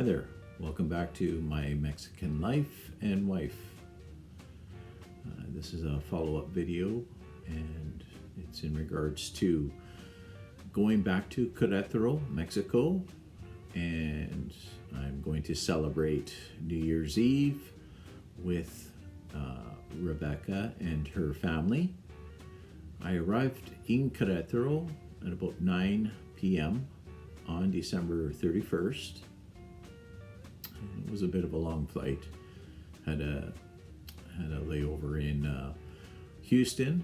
Hi there, welcome back to My Mexican Life and Wife. This is a follow-up video, and it's in regards to going back to Queretaro, Mexico, and I'm going to celebrate New Year's Eve with Rebecca and her family. I arrived in Queretaro at about 9 p.m. on December 31st. It was a bit of a long flight. Had a layover in Houston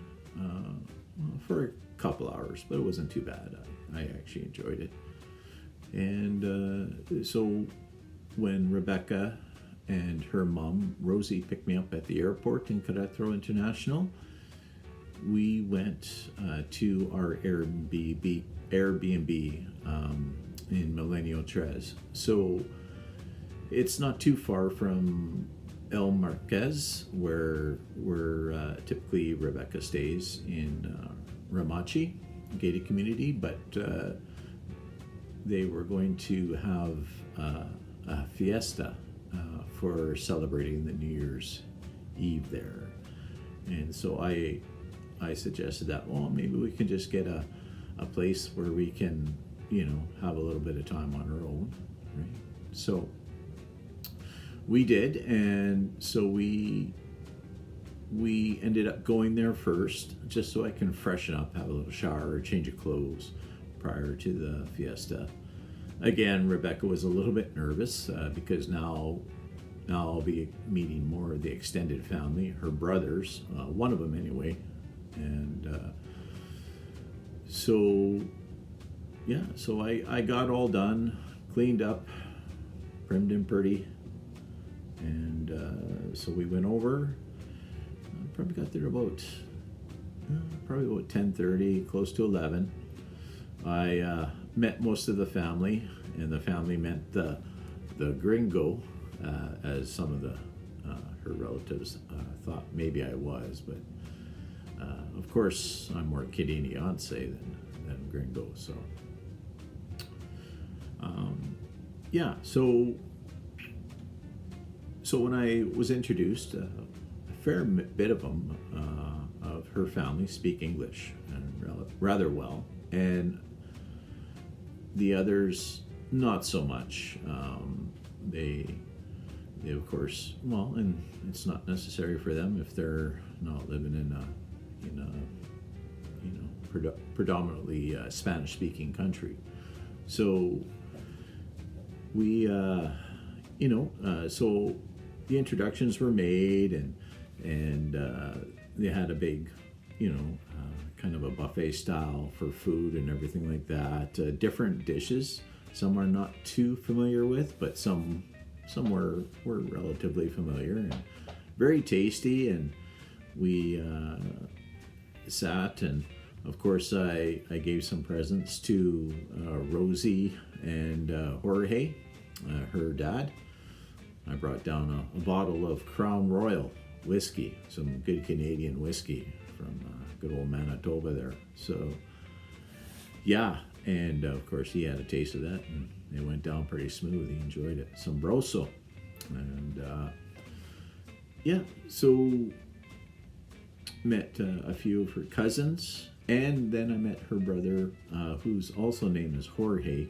for a couple hours, but it wasn't too bad. I actually enjoyed it. And so when Rebecca and her mom, Rosie, picked me up at the airport in Queretaro International, we went to our Airbnb in Milenio Tres. So it's not too far from El Marquez, where typically Rebecca stays in Ramachi gated community, but they were going to have a fiesta for celebrating the New Year's Eve there. And so I suggested that, well, maybe we can just get a place where we can, have a little bit of time on our own, right? So we did, and so we ended up going there first, just so I can freshen up, have a little shower, change of clothes prior to the fiesta. Again, Rebecca was a little bit nervous because now I'll be meeting more of the extended family, her brothers, one of them anyway, and so I got all done, cleaned up, primmed and pretty. And so we went over. Probably got there about 10:30, close to 11. I met most of the family, and the family met the gringo, as some of her relatives thought maybe I was, but of course I'm more Quiriniense than gringo. So So when I was introduced, a fair bit of them, of her family, speak English and rather well, and the others not so much. They of course, well, and it's not necessary for them if they're not living in a predominantly Spanish-speaking country. So we, so the introductions were made, and they had a big, kind of a buffet style for food and everything like that. Different dishes. Some are not too familiar with, but some were relatively familiar and very tasty. And we sat, and of course I gave some presents to Rosie and Jorge, her dad. I brought down a bottle of Crown Royal whiskey, some good Canadian whiskey from good old Manitoba there. So, yeah, and of course he had a taste of that, and it went down pretty smooth. He enjoyed it. Some broso. And, so met a few of her cousins, and then I met her brother, whose also name is Jorge.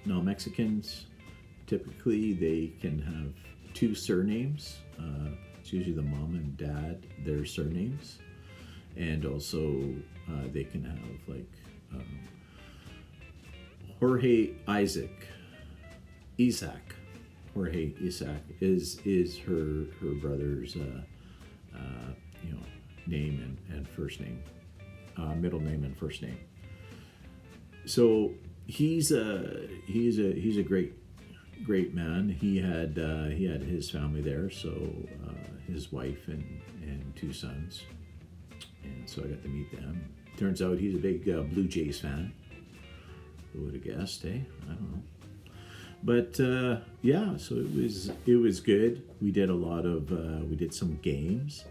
Now, Mexicans, typically, they can have two surnames. It's usually the mom and dad, their surnames. And also, they can have, like, Jorge Isaac. Jorge Isaac is her brother's, name and first name, middle name and first name. So he's a great man. He had his family there, so his wife and two sons, and so I got to meet them. Turns out he's a big Blue Jays fan. Who would have guessed, eh? I don't know. But so it was good. We did we did some games,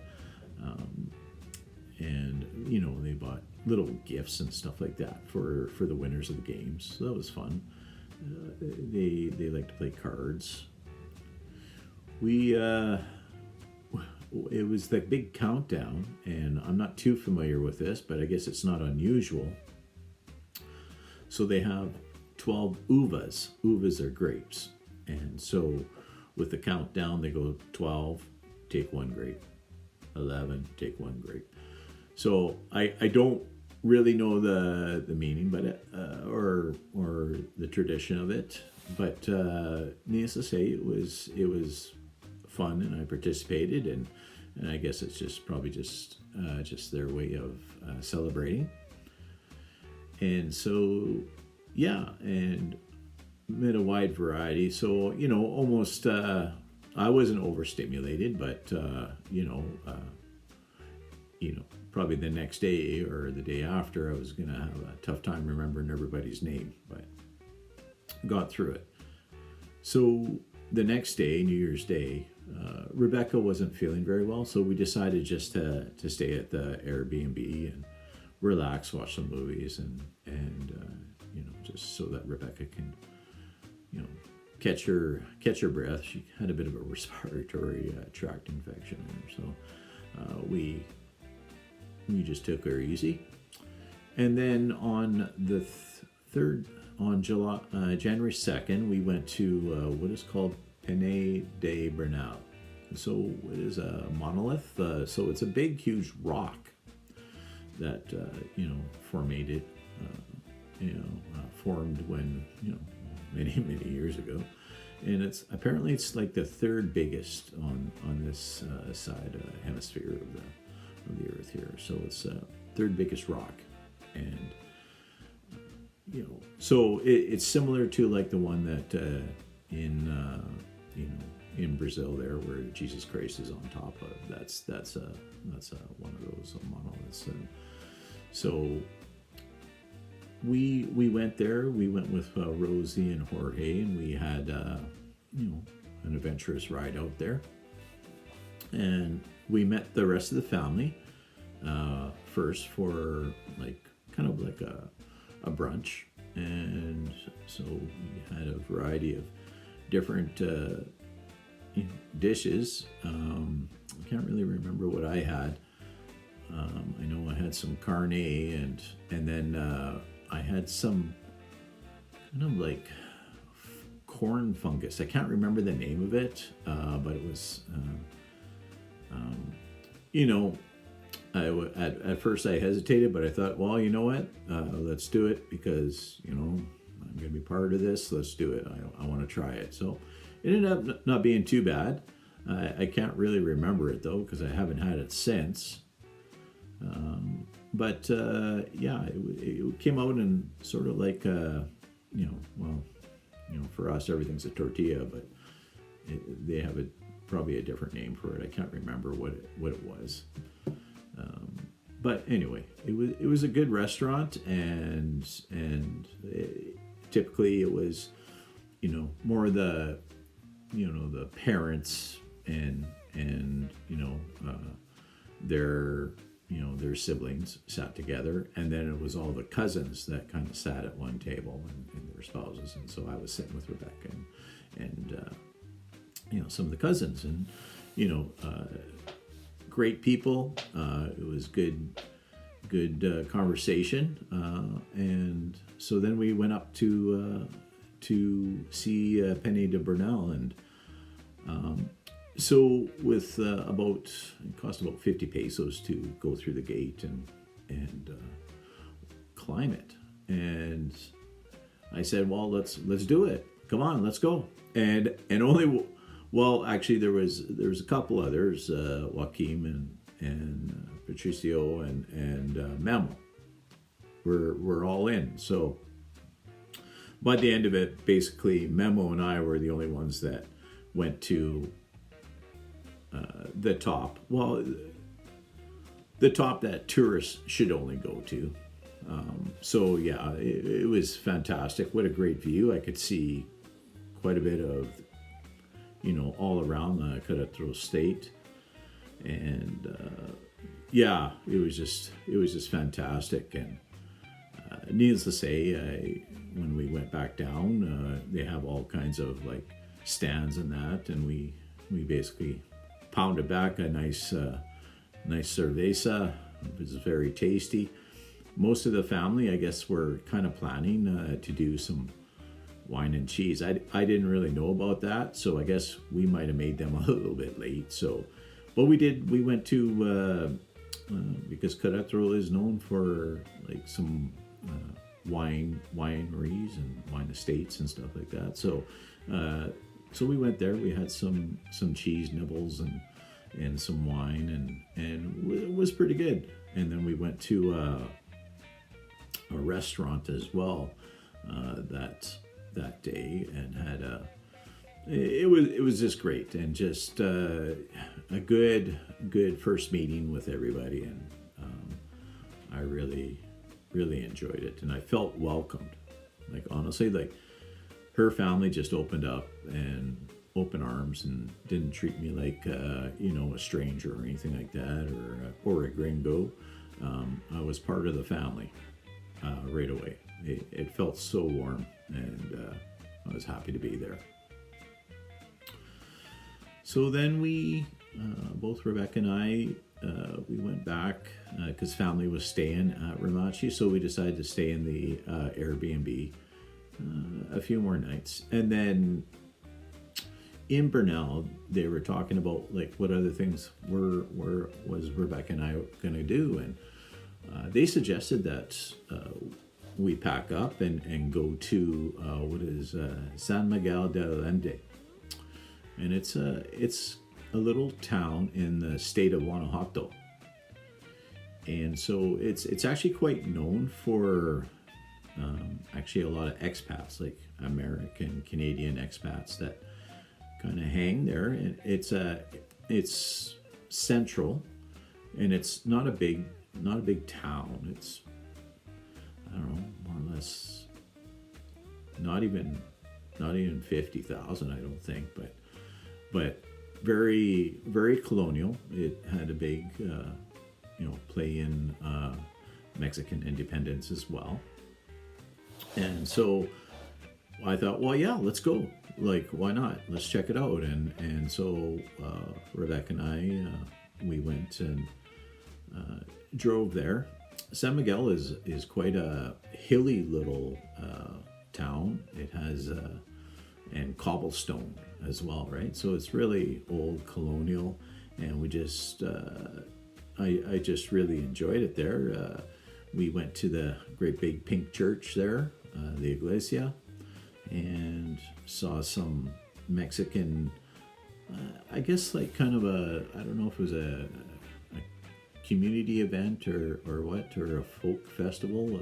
and they bought little gifts and stuff like that for the winners of the games. So that was fun. they like to play cards. We it was the big countdown, and I'm not too familiar with this, but I guess it's not unusual. So they have 12 uvas. Uvas are grapes, and so with the countdown, they go 12, take one grape, 11, take one grape. So I don't really know the meaning, but or the tradition of it. But needless to say, it was fun, and I participated, and I guess it's probably just their way of celebrating. And so, yeah, and met a wide variety. So almost I wasn't overstimulated, but probably the next day or the day after, I was gonna have a tough time remembering everybody's name, but got through it. So the next day, New Year's Day, Rebecca wasn't feeling very well, so we decided just to stay at the Airbnb and relax, watch some movies, and just so that Rebecca can catch her breath. She had a bit of a respiratory tract infection, so we just took her easy. And then on the January 2nd, we went to what is called Pene de Bernal. So it is a monolith. So it's a big, huge rock that formed when many years ago, and it's like the third biggest on this side hemisphere of the Earth here. So it's third biggest rock, and so it's similar to like the one that in Brazil there, where Jesus Christ is on top of. That's one of those monoliths. And so we went there. We went with Rosie and Jorge, and we had an adventurous ride out there. And we met the rest of the family first for kind of like a brunch, and so we had a variety of different dishes. I can't really remember what I had. I know I had some carne, and then I had some kind of like corn fungus. I can't remember the name of it, but it was, at first I hesitated, but I thought, well, you know what, let's do it, because I'm going to be part of this. Let's do it. I want to try it. So it ended up not being too bad. I can't really remember it though, because I haven't had it since. But it came out in sort of like for us everything's a tortilla, but they have probably a different name for it. I can't remember what it was. But anyway, it was a good restaurant, and typically it was more the the parents and their siblings sat together, and then it was all the cousins that kind of sat at one table, and their spouses. And so I was sitting with Rebecca and some of the cousins, and great people. It was good conversation, and so then we went up to see Pene de Bernal, and so with it cost about 50 pesos to go through the gate and climb it. And I said, well, let's do it. Come on, let's go. And only, well, actually there was a couple others, Joaquim and Patricio and Memo. We're all in. So by the end of it, basically Memo and I were the only ones that went to the top. Well, the top that tourists should only go to. So yeah, it was fantastic. What a great view. I could see quite a bit of, all around the Queretaro state. And yeah, it was just fantastic. And needless to say, when we went back down, they have all kinds of like stands and that, and we basically pounded back a nice cerveza. It was very tasty. Most of the family, I guess, were kind of planning to do some wine and cheese. I didn't really know about that, so I guess we might have made them a little bit late. So, but we did. We went to because Queretaro is known for like some wineries and wine estates and stuff like that. So, so we went there. We had some cheese nibbles and some wine, and it was pretty good. And then we went to a restaurant as well that day, and had it was just great, and just a good first meeting with everybody, and I really enjoyed it, and I felt welcomed. Like, honestly, like, her family just opened up and open arms and didn't treat me like a stranger or anything like that, or a gringo. I was part of the family right away. It felt so warm, and I was happy to be there. So then we, both Rebecca and I, we went back because family was staying at Ramachi, so we decided to stay in the Airbnb a few more nights. And then in Bernal, they were talking about like what other things was Rebecca and I going to do, and they suggested that we pack up and go to what is San Miguel de Allende, and it's a little town in the state of Guanajuato, and so it's actually quite known for actually a lot of expats, like American, Canadian expats that kind of hang there, and it's central, and it's not a big town. It's, I don't know, more or less not even 50,000, I don't think, but very, very colonial. It had a big play in Mexican independence as well. And so I thought, well, yeah, let's go. Like, why not? Let's check it out. And so Rebecca and I, we went and drove there. San Miguel is quite a hilly little town. It has and cobblestone as well, right? So it's really old colonial, and we just I just really enjoyed it there. We went to the great big pink church there, the Iglesia, and saw some Mexican, I guess like kind of I don't know if it was a community event or what, or a folk festival,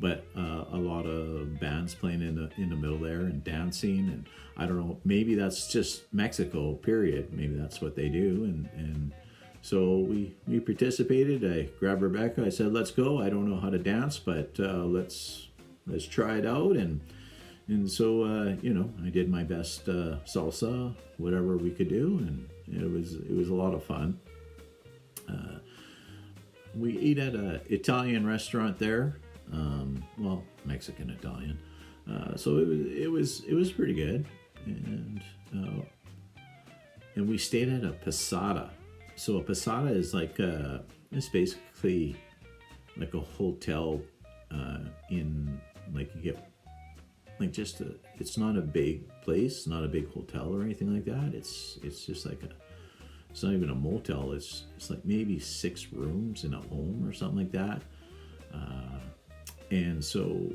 but a lot of bands playing in the middle there and dancing, and I don't know, maybe that's just Mexico, period. Maybe that's what they do, and so we participated. I grabbed Rebecca. I said, "Let's go." I don't know how to dance, but let's try it out, and so I did my best salsa, whatever we could do, and it was a lot of fun. We ate at an Italian restaurant there, Mexican Italian. So it was pretty good, and we stayed at a posada. So a posada is like it's basically like a hotel in, like, you get like just it's not a big place, not a big hotel or anything like that. It's just like it's not even a motel. It's like maybe 6 rooms in a home or something like that. And so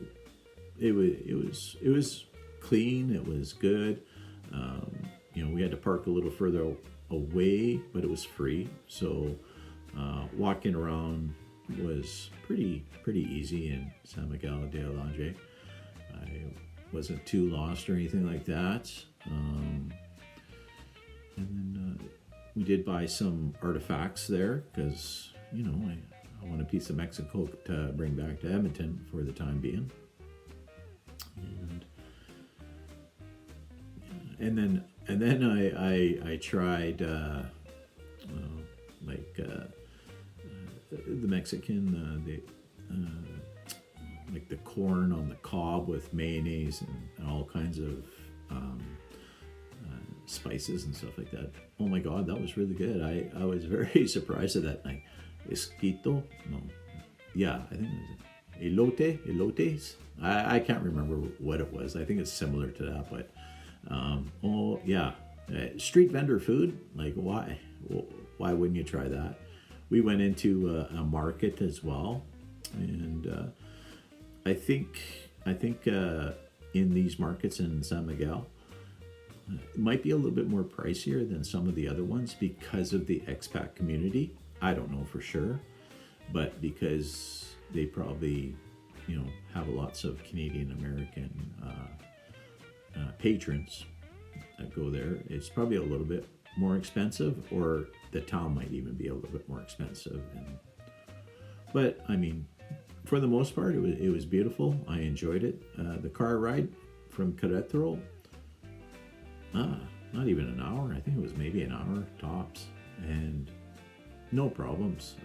it was clean. It was good. We had to park a little further away, but it was free. So walking around was pretty easy in San Miguel de Allende. I wasn't too lost or anything like that. And then we did buy some artifacts there because, I want a piece of Mexico to bring back to Edmonton for the time being. And then I tried the Mexican like the corn on the cob with mayonnaise and all kinds of spices and stuff like that. Oh my God, that was really good. I was very surprised at that. Like esquito, no, yeah, I think it was elotes. I can't remember what it was. I think it's similar to that, but oh yeah, street vendor food. Like why wouldn't you try that? We went into a market as well, and I think in these markets in San Miguel, it might be a little bit more pricier than some of the other ones because of the expat community. I don't know for sure, but because they probably, have lots of Canadian American patrons that go there, it's probably a little bit more expensive, or the town might even be a little bit more expensive. But I mean, for the most part, it was beautiful. I enjoyed it. The car ride from Queretaro, not even an hour. I think it was maybe an hour tops, and no problems.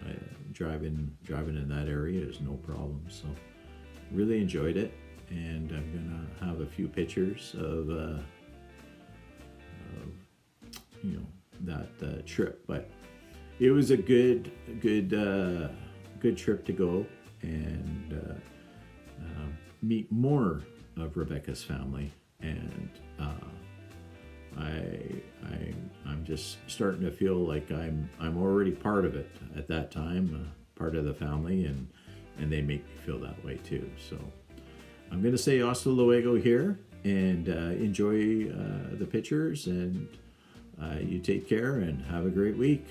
Driving in that area is no problem. So really enjoyed it, and I'm gonna have a few pictures of that trip. But it was a good trip to go and meet more of Rebecca's family, and I'm just starting to feel like I'm already part of it at that time, part of the family, and they make me feel that way too. So I'm gonna say hasta luego here, and enjoy the pictures, and you take care and have a great week.